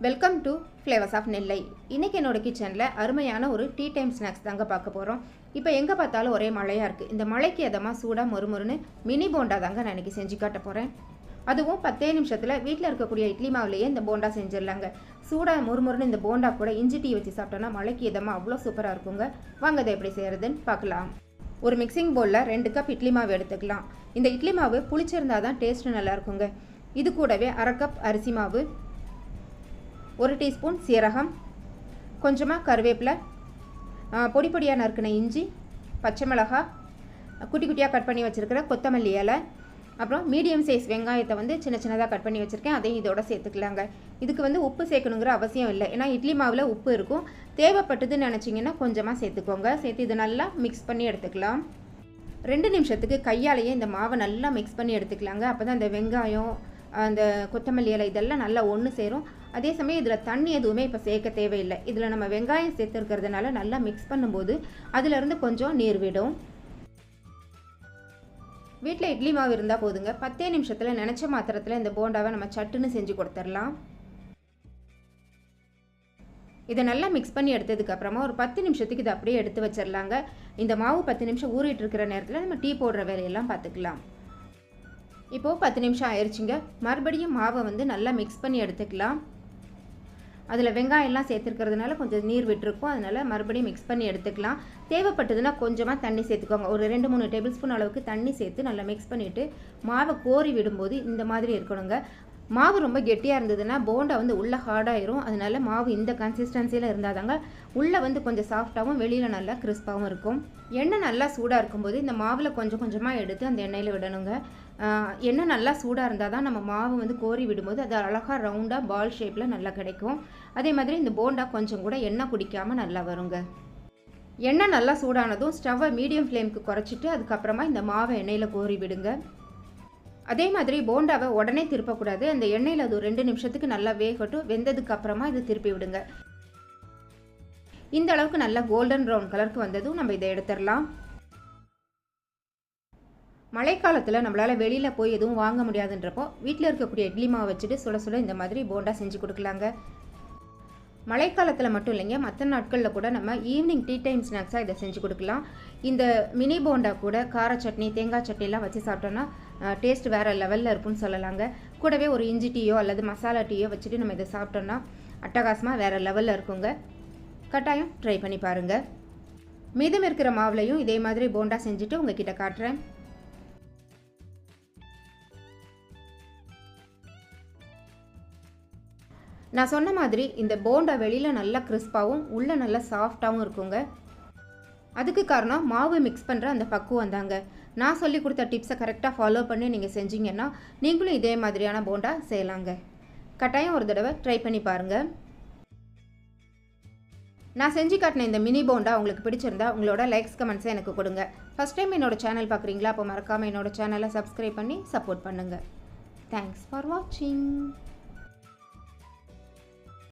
Welcome to flavours of நெல்லை. இன்றைக்கி என்னோடய கிச்சனில் அருமையான ஒரு டீ டைம் ஸ்நாக்ஸ் தாங்க பார்க்க போகிறோம். இப்போ எங்கே பார்த்தாலும் ஒரே மழையாக இருக்குது. இந்த மழைக்கு எதமாக சூடாக மொறுமொறுன்னு மினி போண்டா தாங்க நான் இன்றைக்கி செஞ்சு காட்ட போகிறேன். அதுவும் 10 நிமிஷத்தில் வீட்டில் இருக்கக்கூடிய இட்லி மாவுலேயே இந்த போண்டா செஞ்சிடலாங்க. சூடாக மொறுமொறுன்னு இந்த போண்டா கூட இஞ்சி டீ வச்சு சாப்பிட்டோன்னா மழைக்கு எதமாக அவ்வளோ சூப்பராக இருக்குங்க. வாங்க அதை எப்படி செய்கிறதுன்னு பார்க்கலாம். ஒரு மிக்சிங் பவுலில் 2 கப் இட்லி மாவு எடுத்துக்கலாம். இந்த இட்லி மாவு புளிச்சிருந்தால் தான் டேஸ்ட்டு நல்லா இருக்குங்க. இது கூடவே 1/2 கப் அரிசி மாவு, 1 டீஸ்பூன் சீரகம், கொஞ்சமாக கருவேப்பிலை, பொடி பொடியாக நறுக்கின இஞ்சி, பச்சை மிளகாய், குட்டி குட்டியாக கட் பண்ணி வச்சுருக்கிற கொத்தமல்லி இலை, அப்புறம் மீடியம் சைஸ் வெங்காயத்தை வந்து சின்ன சின்னதாக கட் பண்ணி வச்சுருக்கேன். அதையும் இதோட சேர்த்துக்கலாங்க. இதுக்கு உப்பு சேர்க்கணுங்கிற அவசியம் இல்லை, ஏன்னா இட்லி மாவில் உப்பு இருக்கும். தேவைப்பட்டதுன்னு நினச்சிங்கன்னா கொஞ்சமாக சேர்த்துக்கோங்க. சேர்த்து இதை நல்லா மிக்ஸ் பண்ணி எடுத்துக்கலாம். 2 நிமிஷத்துக்கு கையாலேயே இந்த மாவை நல்லா மிக்ஸ் பண்ணி எடுத்துக்கலாங்க. அப்போ தான் இந்த வெங்காயம், அந்த கொத்தமல்லி இலை இதெல்லாம் நல்லா ஒன்று சேரும். அதே சமயம் இதில் தண்ணி எதுவுமே இப்போ சேர்க்க தேவையில்லை. இதில் நம்ம வெங்காயம் சேர்த்துருக்கிறதுனால நல்லா மிக்ஸ் பண்ணும்போது அதிலிருந்து கொஞ்சம் நீர் விடும். வீட்டில் இட்லி மாவு இருந்தால் போதுங்க. 10 நிமிஷத்தில் நினச்ச மாத்திரத்தில் இந்த போண்டாவை நம்ம சட்டுன்னு செஞ்சு கொடுத்துடலாம். இதை நல்லா மிக்ஸ் பண்ணி எடுத்ததுக்கப்புறமா ஒரு 10 நிமிஷத்துக்கு இதை அப்படியே எடுத்து வச்சிடலாங்க. இந்த மாவு 10 நிமிஷம் ஊறிட்டு இருக்கிற நேரத்தில் நம்ம டீ போடுற வேலையெல்லாம் பார்த்துக்கலாம். இப்போது 10 நிமிஷம் ஆயிடுச்சுங்க. மறுபடியும் மாவை வந்து நல்லா மிக்ஸ் பண்ணி எடுத்துக்கலாம். அதில் வெங்காயம்லாம் சேர்த்துருக்கிறதுனால கொஞ்சம் நீர் விட்டுருக்கும். அதனால் மறுபடியும் மிக்ஸ் பண்ணி எடுத்துக்கலாம். தேவைப்பட்டதுன்னா கொஞ்சமாக தண்ணி சேர்த்துக்கோங்க. ஒரு 2-3 டேபிள் ஸ்பூன் அளவுக்கு தண்ணி சேர்த்து நல்லா மிக்ஸ் பண்ணிவிட்டு மாவை கோரி விடும்போது இந்த மாதிரி இருக்கணுங்க. மாவு ரொம்ப கெட்டியாக இருந்ததுன்னா போண்டா வந்து உள்ளே ஹார்டாயிரும். அதனால் மாவு இந்த கன்சிஸ்டன்சியில் இருந்தால் தாங்க உள்ளே வந்து கொஞ்சம் சாஃப்டாகவும் வெளியில் நல்லா கிறிஸ்பாகவும் இருக்கும். எண்ணெய் நல்லா சூடாக இருக்கும்போது இந்த மாவில் கொஞ்சம் கொஞ்சமாக எடுத்து அந்த எண்ணெயில் விடணுங்க. எண்ணெய் நல்லா சூடாக இருந்தால் தான் நம்ம மாவு வந்து கோரி விடும்போது அது அழகாக ரவுண்டாக பால் ஷேப்பில் நல்லா கிடைக்கும். அதே மாதிரி இந்த போண்டா கொஞ்சம் கூட எண்ணெய் குடிக்காமல் நல்லா வருங்க. எண்ணெய் நல்லா சூடானதும் ஸ்டவ்வை மீடியம் ஃப்ளேமுக்கு குறைச்சிட்டு அதுக்கப்புறமா இந்த மாவை எண்ணெயில் கோரி விடுங்க. அதே மாதிரி போண்டாவை உடனே திருப்பக்கூடாது. அந்த எண்ணெயில் அது 2 நிமிஷத்துக்கு நல்லா வேகட்டும். வெந்ததுக்கு அப்புறமா இதை திருப்பி விடுங்க. இந்த அளவுக்கு நல்லா கோல்டன் ப்ரௌன் கலருக்கு வந்ததும் நம்ம இதை எடுத்துடலாம். மழைக்காலத்தில் நம்மளால் வெளியில் போய் எதுவும் வாங்க முடியாதுன்றப்போ வீட்டில் இருக்கக்கூடிய இட்லி மாவை வச்சுட்டு சுட சுட இந்த மாதிரி போண்டா செஞ்சு கொடுக்கலாங்க. மழைக்காலத்தில் மட்டும் இல்லைங்க, மற்ற நாட்களில் கூட நம்ம ஈவினிங் டீ டைம் ஸ்நாக்ஸாக இதை செஞ்சு கொடுக்கலாம். இந்த மினி போண்டா கூட கார சட்னி, தேங்காய் சட்னிலாம் வச்சு சாப்பிட்டோன்னா டேஸ்ட் வேறு லெவலில் இருக்குன்னு சொல்லலாங்க. கூடவே ஒரு இஞ்சி டீயோ அல்லது மசாலா டீயோ வச்சுட்டு நம்ம இதை சாப்பிட்டோன்னா அட்டகாசமாக வேறு லெவலில் இருக்குங்க. கட்டாயம் ட்ரை பண்ணி பாருங்கள். மீதம் இருக்கிற மாவுலையும் இதே மாதிரி போண்டா செஞ்சுட்டு உங்ககிட்ட காட்டுறேன். நான் சொன்ன மாதிரி இந்த போண்டா வெளியில் நல்லா கிறிஸ்பாகவும் உள்ளே நல்லா சாஃப்டாகவும் இருக்குங்க. அதுக்கு காரணம் மாவு மிக்ஸ் பண்ணுற அந்த பக்குவம் தாங்க. நான் சொல்லி கொடுத்த டிப்ஸை கரெக்டாக ஃபாலோ பண்ணி நீங்கள் செஞ்சீங்கன்னா நீங்களும் இதே மாதிரியான போண்டா செய்யலாங்க. கட்டாயம் ஒரு தடவை ட்ரை பண்ணி பாருங்கள். நான் செஞ்சு காட்டின இந்த மினி போண்டா உங்களுக்கு பிடிச்சிருந்தா உங்களோட லைக்ஸ் கமெண்ட்ஸை எனக்கு கொடுங்க. ஃபஸ்ட் டைம் என்னோடய சேனல் பார்க்குறீங்களா? அப்போ மறக்காமல் என்னோடய சேனலை சப்ஸ்கிரைப் பண்ணி சப்போர்ட் பண்ணுங்கள். தேங்க்ஸ் ஃபார் வாட்சிங்.